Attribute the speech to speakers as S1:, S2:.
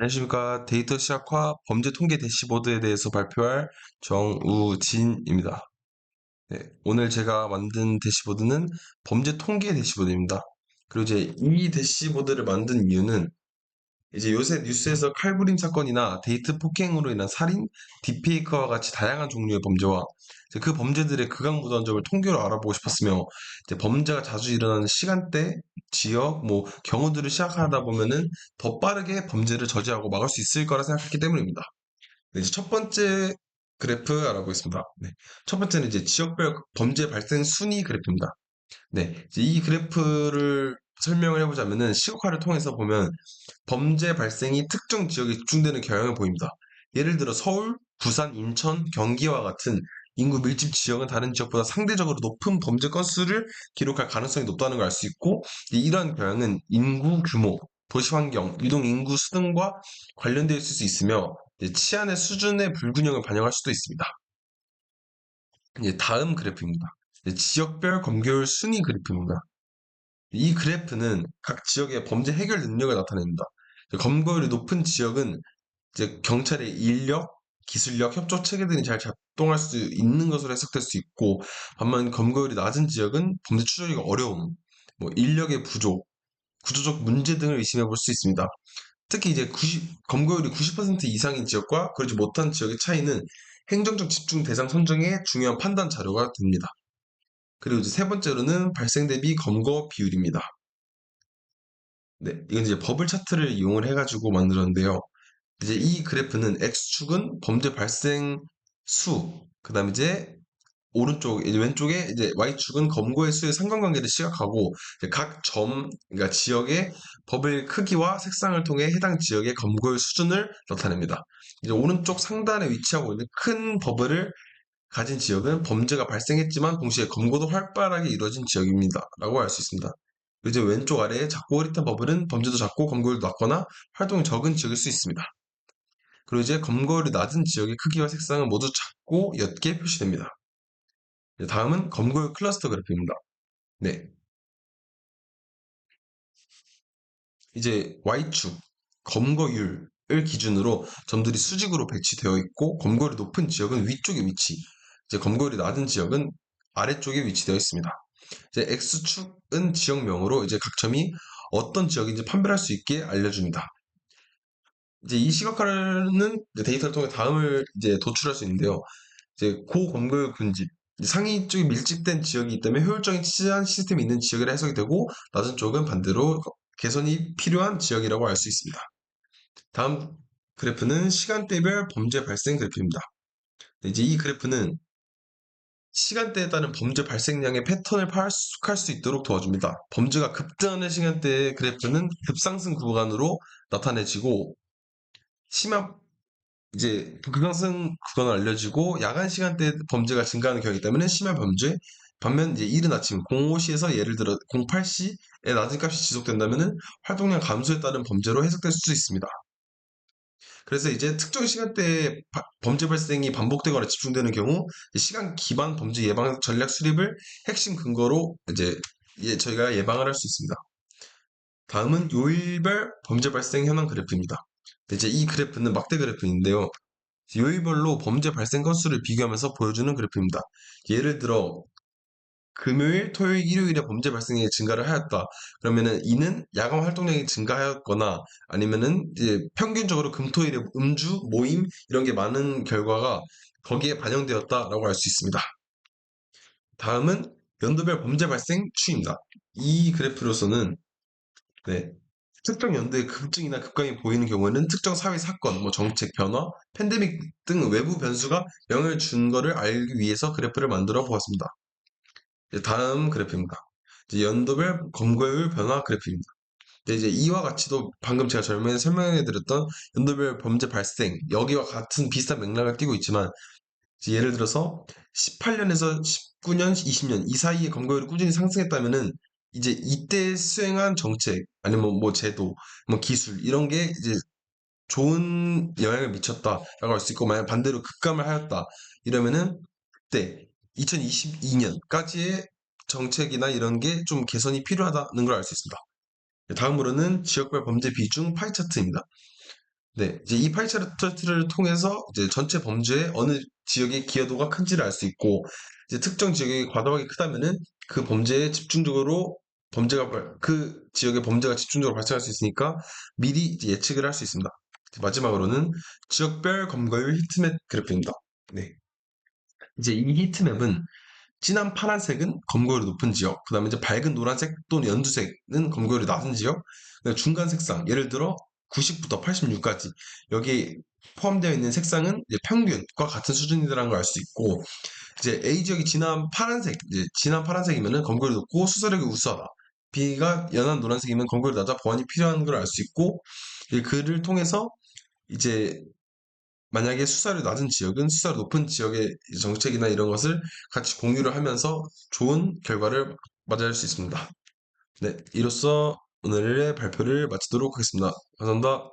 S1: 안녕하십니까. 데이터 시각화 범죄 통계 대시보드에 대해서 발표할 정우진입니다. 네, 오늘 제가 만든 대시보드는 범죄 통계 대시보드입니다. 그리고 이제 이 대시보드를 만든 이유는 이제 요새 뉴스에서 칼부림 사건이나 데이트 폭행으로 인한 살인, 딥페이크와 같이 다양한 종류의 범죄와 이제 그 범죄들의 극악무도한 점을 통계로 알아보고 싶었으며 이제 범죄가 자주 일어나는 시간대, 지역, 경우들을 시작하다 보면은 더 빠르게 범죄를 저지하고 막을 수 있을 거라 생각했기 때문입니다. 네, 이제 첫 번째 그래프 알아보겠습니다. 네, 첫 번째는 이제 지역별 범죄 발생 순위 그래프입니다. 네, 이제 이 그래프를 설명을 해보자면은 시각화를 통해서 보면 범죄 발생이 특정 지역에 집중되는 경향을 보입니다. 예를 들어 서울, 부산, 인천, 경기와 같은 인구 밀집 지역은 다른 지역보다 상대적으로 높은 범죄 건수를 기록할 가능성이 높다는 걸 알 수 있고, 이러한 경향은 인구 규모, 도시 환경, 유동 인구 수 등과 관련되어 있을 수 있으며 치안의 수준의 불균형을 반영할 수도 있습니다. 이제 다음 그래프입니다. 지역별 검거율 순위 그래프입니다. 이 그래프는 각 지역의 범죄 해결 능력을 나타냅니다. 검거율이 높은 지역은 이제 경찰의 인력, 기술력, 협조 체계 등이 잘 작동할 수 있는 것으로 해석될 수 있고, 반면 검거율이 낮은 지역은 범죄 추적이 어려움, 인력의 부족, 구조적 문제 등을 의심해 볼 수 있습니다. 특히 이제 검거율이 90% 이상인 지역과 그러지 못한 지역의 차이는 행정적 집중 대상 선정의 중요한 판단 자료가 됩니다. 그리고 이제 세 번째로는 발생 대비 검거 비율입니다. 네, 이건 이제 버블 차트를 이용을 해가지고 만들었는데요. 이제 이 그래프는 X축은 범죄 발생 수, 그 다음에 이제 이제 왼쪽에 이제 Y축은 검거의 수의 상관관계를 시각하고 각 그러니까 지역의 버블 크기와 색상을 통해 해당 지역의 검거의 수준을 나타냅니다. 이제 오른쪽 상단에 위치하고 있는 큰 버블을 가진 지역은 범죄가 발생했지만 동시에 검거도 활발하게 이루어진 지역입니다. 라고 알 수 있습니다. 이제 왼쪽 아래에 작고 흐릿한 버블은 범죄도 작고 검거율도 낮거나 활동이 적은 지역일 수 있습니다. 그리고 이제 검거율이 낮은 지역의 크기와 색상은 모두 작고 옅게 표시됩니다. 다음은 검거율 클러스터 그래프입니다. 네. 이제 Y축, 검거율을 기준으로 점들이 수직으로 배치되어 있고, 검거율이 높은 지역은 위쪽에 위치, 이제 검거율이 낮은 지역은 아래쪽에 위치되어 있습니다. 이제 X축은 지역명으로 이제 각 점이 어떤 지역인지 판별할 수 있게 알려줍니다. 이제 이 시각화는 데이터를 통해 다음을 이제 도출할 수 있는데요. 이제 고검거율 군집, 상위 쪽이 밀집된 지역이 있다면 효율적인 치안 시스템이 있는 지역이라 해석이 되고, 낮은 쪽은 반대로 개선이 필요한 지역이라고 알 수 있습니다. 다음 그래프는 시간대별 범죄 발생 그래프입니다. 이제 이 그래프는 시간대에 따른 범죄 발생량의 패턴을 파악할 수 있도록 도와줍니다. 범죄가 급등하는 시간대의 그래프는 급상승 구간으로 나타내지고, 심한 이제 극강성 구간을 알려지고, 야간 시간대 범죄가 증가하는 경우이기 때문에 심한 범죄. 반면 이제 이른 아침 05시에서 예를 들어 08시에 낮은 값이 지속된다면은 활동량 감소에 따른 범죄로 해석될 수도 있습니다. 그래서 이제 특정 시간대에 범죄 발생이 반복되거나 집중되는 경우 시간 기반 범죄 예방 전략 수립을 핵심 근거로 이제 저희가 예방을 할 수 있습니다. 다음은 요일별 범죄 발생 현황 그래프입니다. 이제 이 그래프는 막대 그래프인데요. 요일별로 범죄 발생 건수를 비교하면서 보여주는 그래프입니다. 예를 들어 금요일, 토요일, 일요일에 범죄 발생이 증가를 하였다. 그러면은 이는 야간 활동량이 증가하였거나 아니면은 이제 평균적으로 금, 토일에 음주, 모임 이런 게 많은 결과가 거기에 반영되었다라고 할 수 있습니다. 다음은 연도별 범죄 발생 추이입니다. 이 그래프로서는 네, 특정 연도의 급증이나 급감이 보이는 경우에는 특정 사회 사건, 정책 변화, 팬데믹 등 외부 변수가 영향을 준 것을 알기 위해서 그래프를 만들어 보았습니다. 다음 그래프입니다. 이제 연도별 검거율 변화 그래프입니다. 이제 이와 같이도 방금 제가 전에 설명해드렸던 연도별 범죄 발생, 여기와 같은 비슷한 맥락을 띠고 있지만, 예를 들어서 18년에서 19년, 20년 이 사이에 검거율이 꾸준히 상승했다면은 이제 이때 수행한 정책 아니면 제도, 기술 이런 게 이제 좋은 영향을 미쳤다라고 할 수 있고, 만약 반대로 급감을 하였다 이러면은 그때 2022년까지의 정책이나 이런 게 좀 개선이 필요하다는 걸 알 수 있습니다. 다음으로는 지역별 범죄 비중 파이 차트입니다. 네, 이제 이 파이 차트를 통해서 이제 전체 범죄의 어느 지역의 기여도가 큰지를 알 수 있고, 이제 특정 지역이 과도하게 크다면은 그 범죄에 집중적으로 그 지역의 범죄가 집중적으로 발생할 수 있으니까 미리 이제 예측을 할 수 있습니다. 마지막으로는 지역별 검거율 히트맵 그래프입니다. 네, 이제 이 히트맵은 진한 파란색은 검거율이 높은 지역, 그 다음에 이제 밝은 노란색 또는 연두색은 검거율이 낮은 지역, 그다음에 중간 색상, 예를 들어 90부터 86까지 여기 포함되어 있는 색상은 이제 평균과 같은 수준이라는 걸 알 수 있고, 이제 A 지역이 진한 파란색이면은 검거율이 높고 수사력이 우수하다. B가 연한 노란색이면 검거율이 낮아 보완이 필요한 걸 알 수 있고, 그를 통해서 이제 만약에 수사율이 낮은 지역은 수사율 높은 지역의 정책이나 이런 것을 같이 공유를 하면서 좋은 결과를 맞이할 수 있습니다. 네, 이로써 오늘의 발표를 마치도록 하겠습니다. 감사합니다.